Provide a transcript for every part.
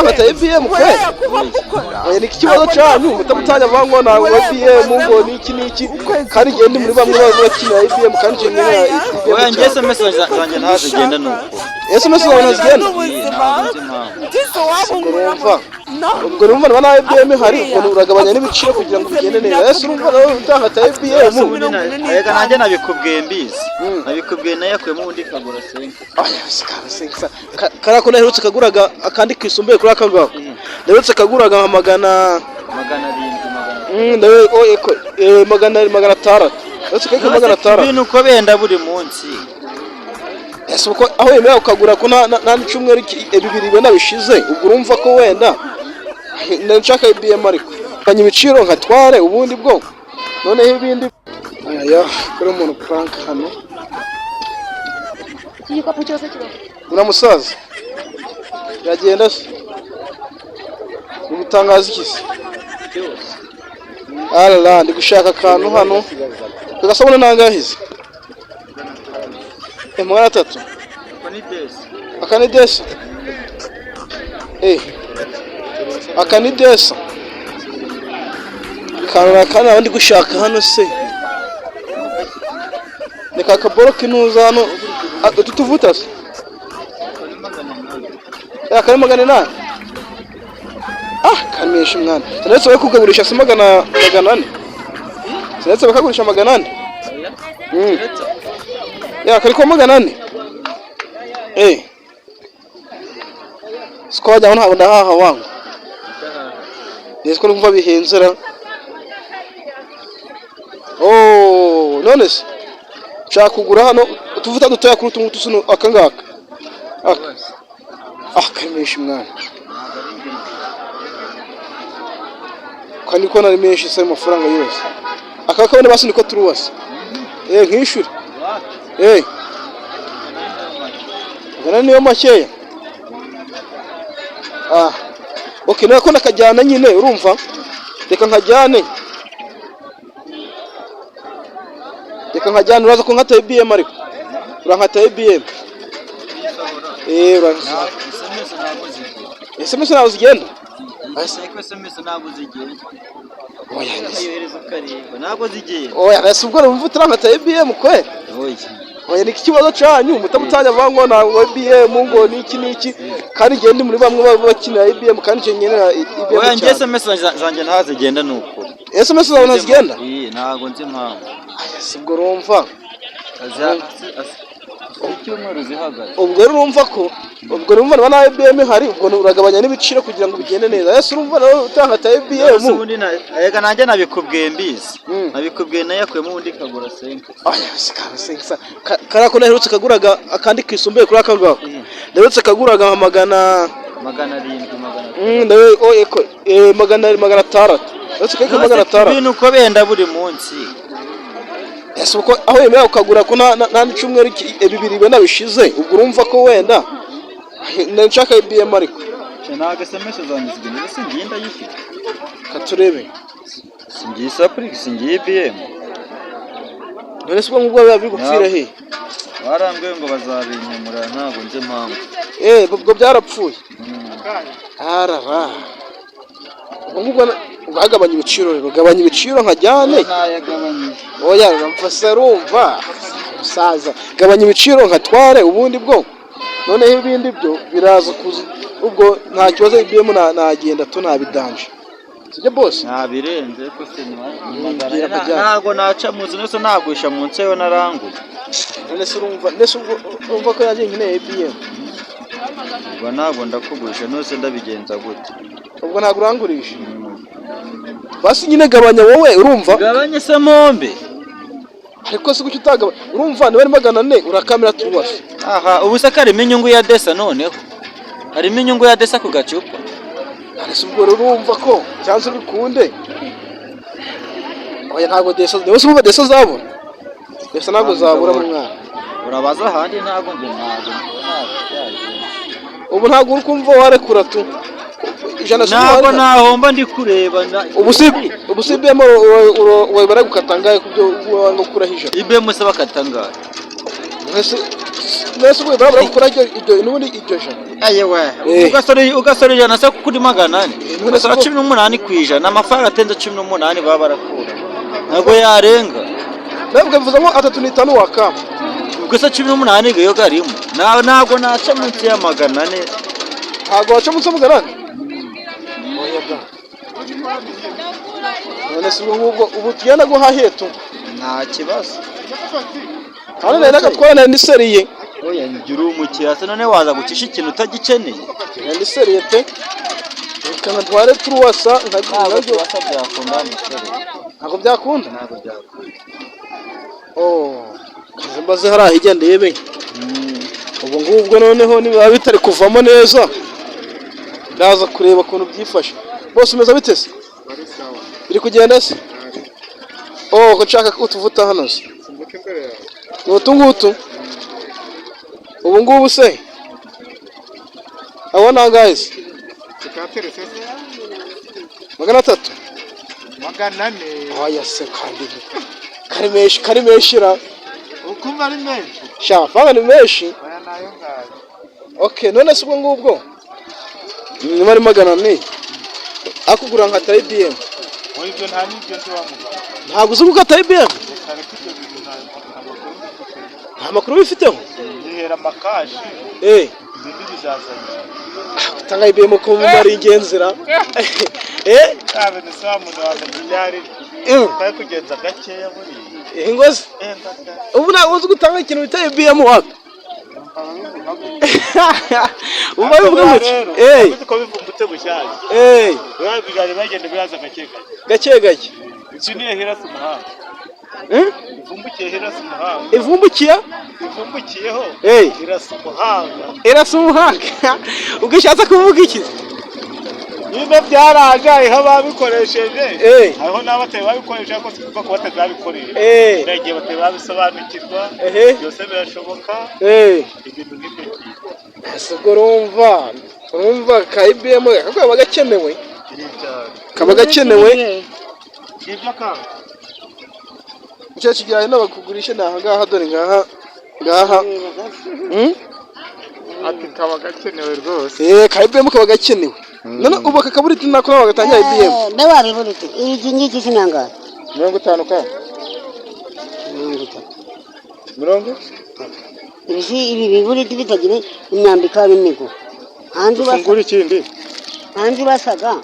turangata IBM kwe oya ni ikibazo cyanyu mutamutanya vango na IBM ngo niki kandi gende muri bamwe bakina IBM kandi ngenera oya nge SMS zanjye ntazigenda nuko SMS zawe ntazigenda ubwo urumva na IBM hari ubwo uragabanya n'ibiciro kugira ngo bigende neza ese urumva utangata IBM reka nanjye nabikubwiye mbizi nabikubwiye nayo yakuyemo ubundi kagura senka karako naherutse kaguraga akandi kisumbuye kuri akangako naherutse kaguraga magana 600 ese keke magana 600 ibintu uko benda buri munsi ese uko aho yemera ukagura ko nta icumweru bibiri bena bishize ubwo urumva ko wenda nshaka IBM ariko kanya ibiciro nkatware ubundi bwo noneho ibindi aya kuri umuntu prank hano igikapu cyose kiba uramusaza yagenda se ubutangaza ikisi ala ndi gushaka akantu hano tugasabona nangahize mwana 3 akanidesa akanidesa kana ndi gushaka hano se ni kakaboro kinuza hano tutuvuta se kari magana 8 kamisha mwana ndetse bakagurisha se magana 4 ndetse bakagurisha magana 4 kari ko magana 4 sikojya ntabwo ndahaha wangu niziko numva bihenzera none se nshaka kugura hano tuvuta dutoya kuri utu tusuno akangaka kamisha mwana kandi ko nari menshi se amafaranga yose akakabone basi niko turuwase nkishuri ngana niyo makeya okay nako nakajyana nyine urumva reka nkajyane uraza ko nkata IBM ariko urankata IBM SMS nawe zigenda SMS ntabwo zigenda oya nese ubwo urumva urankata IBM kwe oya ni ikibazo cyanyu mutamutanya vango na IBM ngo niki kandi gende muri bamwe bakina IBM kandi ngenera IBM oya nge SMS zanjye ntazigenda nuko SMS zawe ntazigenda ntago nzi impamvu sibwo urumva icyumweru zihagaze ubwo urumva ko urumva na IBM hari ubwo uragabanya n'ibiciro kugira ngo bigende neza ese urumva utangata IBM reka nanjye nabikubwiye mbizi nabikubwiye nayo yakuyemo ubundi kagura senka karako naherutse kaguraga akandi kisumbuye kuri akangako naherutse kaguraga magana 600 ese keke magana 5 ibintu uko benda buri munsi ese uko aho yemera ukagura ko nta icumweru bibiri bena bishize ubwo urumva ko wenda nshaka IBM ariko ntago SMS zanjye zigenda singenda yifite katurebe singiye sapri singiye IBM none se ubwo biba bigupfira he barambwiye ngo bazabinyemura ntago nze mpamvu ubwo byarapfuye ubwo bagabanya ibiciro nkajyane oya mfasa rumva musaza gabanya ibiciro nkatware ubundi bwo noneho ibindi byo biraza kuza ubwo nta kibazo IBM nagenda tunabidanje sije boss nabirenze ko se ntago naca muzi nose nagwisha mu nseyo naranguye none se urumva ko yaje nkine IBM ubwo ntago ndakugurisha nose ndabigenza gute ubwo ntago urangurisha basi nyine gabanya wowe urumva gabanye se mombe ariko se gucyo utagaba urumva ni bari magana 4 urakamera tuwase ubu se kari inyungu ya desa noneho hari inyungu ya desa ku gacupa ese ubwo urumva ko cyanze bikunde oya ntago desa wese ubu desa zabona desa ntago zabura mu mwana urabaza handi ntago ubu ntago uri kumva warekura tu ntago nahomba ndi kureba ubu si IBM baragukata ngaye kubyo wanga kurahije IBM se bakata ngaye Nese ubwo barabura gukora iryo nubundi iryo jana. Ayewe. Ugasora ijana se kuri 800. Ugasora 18 kwijana amafaranga atenze 18 baba barakura. Ntabwo yarenga. Nabwo bivuze ngo 35 wakama. Gusa 18 gayo garimo. Ntabwo naca munsi ya 400. Ntabwo waca munsi ya 400. Oya da. None se ubu tugenda guhahiye tu. Nta kibazo. Hano nari nagatwara ni seriye. Oya ngira umukira se none waza gucisha ikintu utagikeneye. Ni seriye te. Kana tware turuwasa ntabwo byakunda amusore. Ntabwo byakunda. Ntabwo byakunda. Oh. Kazimbaze hari ahigendeye be. Ubu ngubwo noneho niba bitari kuvamo neza. Ndaza kureba kuntu byifashe. Bose umeze bitese. Biri kugenda se? Oh, ko nshaka utuvuta hano se. Simbuke imbere yawe. Ngutu. Ubu ngubu se. Abona guys. Tukaterese se. 300. 400. Oya se kandi. Karimeshira. Ukumva ari menshi. Sha, fanga ni menshi. Oya nayo ngaye. Okay, none se ubwo ngubwo. Ni mari 400. Akugura nka IBM. Ibyo nta nibyo ntiwamuga. Ntabwo uzi ugata IBM. Nta makuru bifiteho. Yihera makashi. Ibindi bizazana. Tanga IBM ko muri ingenzira. Kabe nisamu ndabamenye byari. Kwa kugenza gakeya muri. Ingozi. Ubu na uzi gutanga ikintu bita IBM wapi? Uba bivuga ngo ko bivumbutse bushaje. Bigaje bagende biraza gake. Iki ni hera su muhanga. Ivumbukiye hera su muhanga. Ivumbukiyeho. Hera su muhanga. Hera su muhanga. Ugishatse kuvuga iki? Niba byaraga iha babikoresheje. Aho nabateye babikoresha ko sikuva ko batazabikoreye. Ndagiye bateye babisobanukirwa. Byose birashoboka. Ibintu nk'ibyo. Urumva ka IBM kakaba gakenewe. Kaba gakenewe. Ibyo ka. Icyo kigaye n'abakugurisha nahangaha dore ngaha. Ati kaba gakenewe rwose. Ka IBM kaba gakenewe. None ubu kakaburiti nako bagatangira IBM. Ndabari buriti. Iki ngiki sinanga. 50 ka. 50. Ibi biburiti bitagira imyambika n'imigo. Fungura ikindi. Hanzi basaga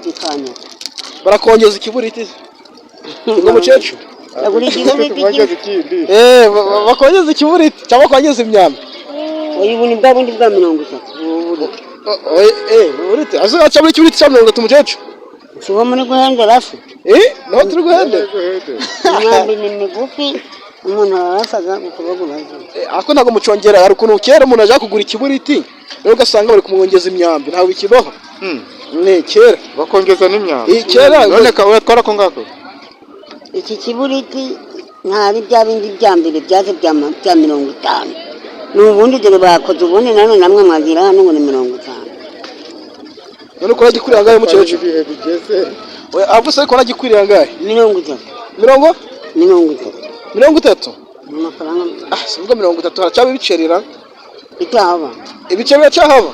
bikanya. Barakongeza ikiburiti. Ngo mucecu. Yagura ikiburiti. Bakongeza ikiburiti cyangwa bakongeza imyambi. Oyi buni bwa bundi bwa 30. Buriti. Azaca muri kiburiti cya 30 mucecu. Siho muri guhendera se. Naho turi guhendera. Imyambi ni migufi. Umuntu arasaga ukubagura. Ako ntago mucongera hari ukuntu kera umuntu aje kugura ikiburiti. Rero ugasanga bari kumwongeza imyambi ntawe ikibaho. Ne kera bakongeza n'imyambi. Kera none ka uyatwara ko ngako. Iki kiburiti ntari bya bindi byambere byaje bya 50. Nubundi dore bakoze ubone nano namwe mwagira hano ngo ni 50. None ko yagikurira ngaye mucecu bihe bigeze. We avuse ko yagikurira ngaye 30. 30. Amafaranga. Singo 30 haracabe ibicerera. Itahaba. Ibicerera cyahaba.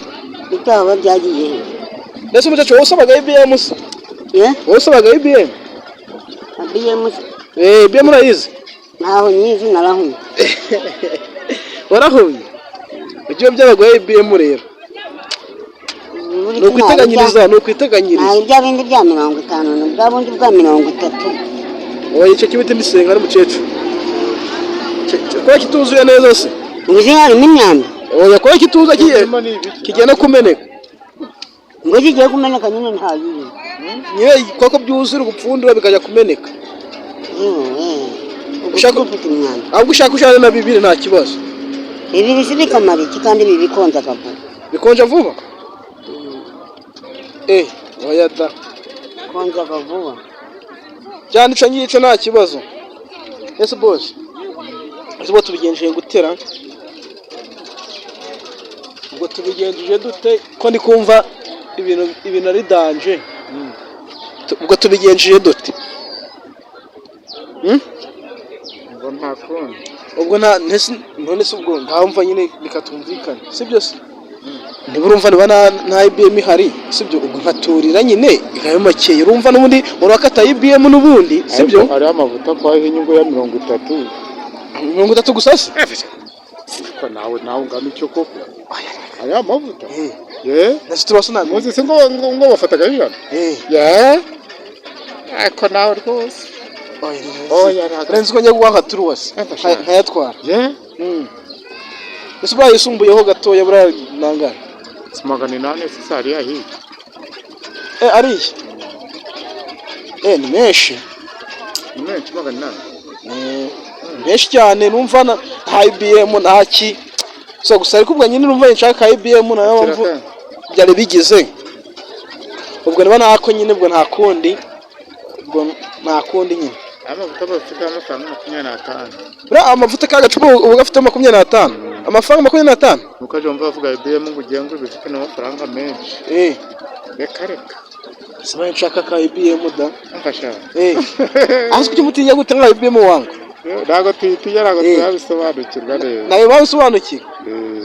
Itahaba byagiye. Ndetse mucecu wose abaga IBM se. Wose abaga IBM. IBM. IBM urayizi. Naho nyizi narahumye. Warahumye. Ujye by'abaga IBM rero. Nukwiteganyiriza. Nta ibya bindi bya 50 n'ubwa bundi bwa 30. Oya icyo kibiti ndisenga ari mucecu. Kwa kituzuye neza se. Uzi hari n'imyambi. Oya kwa kituza kigenda kumeneka. Ngo kigiye kumeneka nyine nta yiri. Niwe kwako byuzura gupfundura bikajya kumeneka. Ushaka gufite imyambi. Ahubwo ushaka na bibiri nta kibazo. Ibi bisibikamari kandi bibikonza kavuga. Bikonja vuba. Oya da. Konja vuba. Cyane ico ngico nta kibazo. Yes boss. Zibo tubigenjeje gutera. Ubwo tubigenjeje dute ko ndi kumva ibintu ari danje. Ubwo tubigenjeje dute. Ngo nta kundi. ubwo none se ubwo ngamva nyine bikatumvikana sibyo se niba urumva niba nta IBM ihari sibyo ubwo nkaturira nyine ikayo makeye urumva n'ubundi urakata IBM n'ubundi sibyo ari amavuta kwa inyungu ya 30 30 gusa se ko nawe ngami cyo koko ari amavuta nasi turasana muzi se ngo bafataga ijana ko nawe rwose renzi ko nyagwa nka turuwasi nkayatwara ese bwa yisumbuyeho gatoya bura nangana 800 sisari yahi ariye ni menshi 800 menshi cyane numva nta IBM ntaki so gusa ariko ubwo nyine numva nshaka IBM nayo mpamvu byari bigize ubwo niba nako nyine ubwo nta kundi nyine amavuta bafite amafaranga 25 bra amavuta kagacupa ubu gafite 25 amafaranga 25 nukaje umva bavuga IBM ngo ugiye ngo bifite n'amafaranga menshi reka sibaye nshaka ka IBM da mfasha aho kuki mutinya gutanga IBM wangu ntago tuyabisobanukirwa neza nawe babisobanukiwe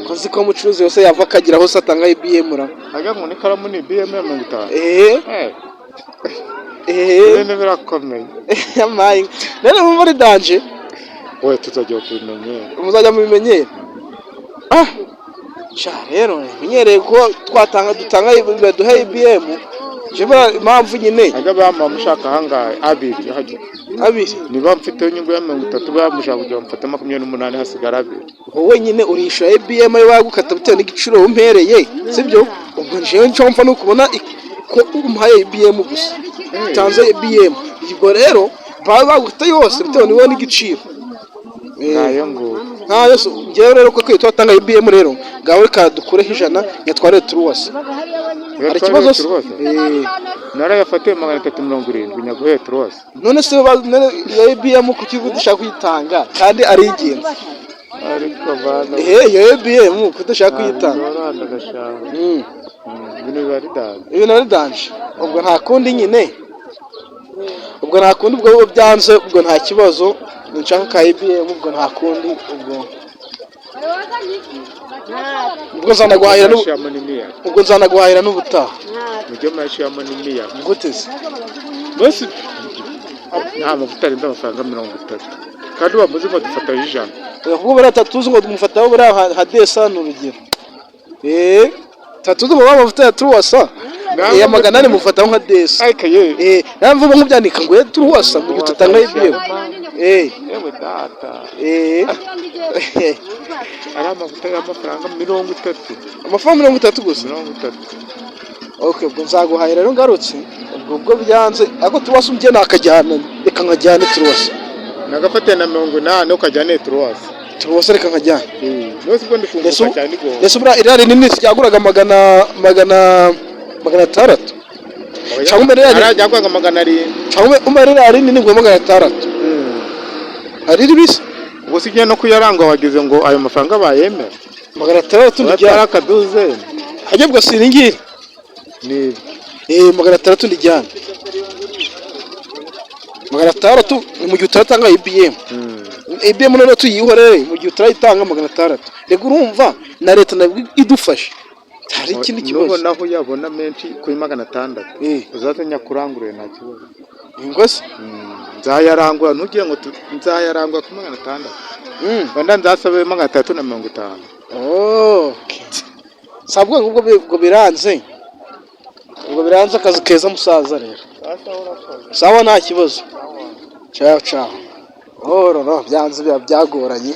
kozi ko umucuruzi wose yava akagira hose atanga IBM ra aga ngo ni karamu ni IBM ya 50 nene birakomeye yamaye nene muri danje we tuzajya kubimenyera muzajya mubimenyera rero menyereye ko dutanga duha IBM jeba impamvu nyine aga bama mushaka hangaye abiri niba mfite inyungu ya 30 bamushaka kujya mfata 28 hasigara abiri wowe nyine urisha IBM ayo bagukata bitewe n'igiciro umpereye sibyo ubwo njewe nco mfa no kubona ko umuhaye IBM gusa tanze IBM ubwo rero bagukata yose bitewe n'igiciro nayo ngo ntayo so ngewe rero ko kwitwa tanga IBM rero gawe kadukureho ijana nyatware turuwase hari kibazo nara yafatiye 370 nyaguhe turuwase none se ya IBM ku kigo dushaka kuyitanga kandi ari igenzi ariko bana ya IBM kudashaka kuyitanga ibintu bari danje ubwo nta kundi nyine ubwo byanze ubwo nta kibazo nshaka ka IBM ubwo nta kundi ubwo nzanaguhahira n'ubutaha mujye mashiyamo n'imiya nguteze bose nta mavuta arinda amafaranga 30 kandi bamuzi ngo dufata ijana ubwo bari atatuzi ngo dumufataho bari hadesa n'urugero tatuzi ngo amavuta ya turuwasa ya 800 mufataho nka desa namvuga nk'ubyanika ngo turuwasa ngo tutanga IBM yewe data ari amavuta y'amafaranga 30 amafaranga 30 gusa 30 ubwo nzaguhahira rero ngarutse ubwo byanze ako tuwase umye nakajyana reka nkajyane turuwase nagafate na 80 ukajyane turuwase reka nkajyane nose ubwo ndifunguka cyane go Yesu bra irari nini cyaguraga 600 cyangwa mbere arajyagwaga 700 cyangwa umare irari nini ngo 600 ari ribisi ubwo sigiye no kuyarangwa wagize ngo ayo mafaranga bayemera 600 ndijyana akaduze hajyebwa siringiri ni 600 ndijyana 600 mu gihe utatanga IBM IBM none tuyihorere mu gihe utarayitanga 600 rego urumva na leta idufashe hari ikindi kibazo nubo naho yabona menshi kuri 600 uzazanya kurangurira nta kibazo ingose nzayarangura ntugiye ngo nzayarangura ku 600 wenda nzasabe 350 sabwo ubwo biranze akazi keza musaza rero sawa nta kibazo ciao byanze byagoranye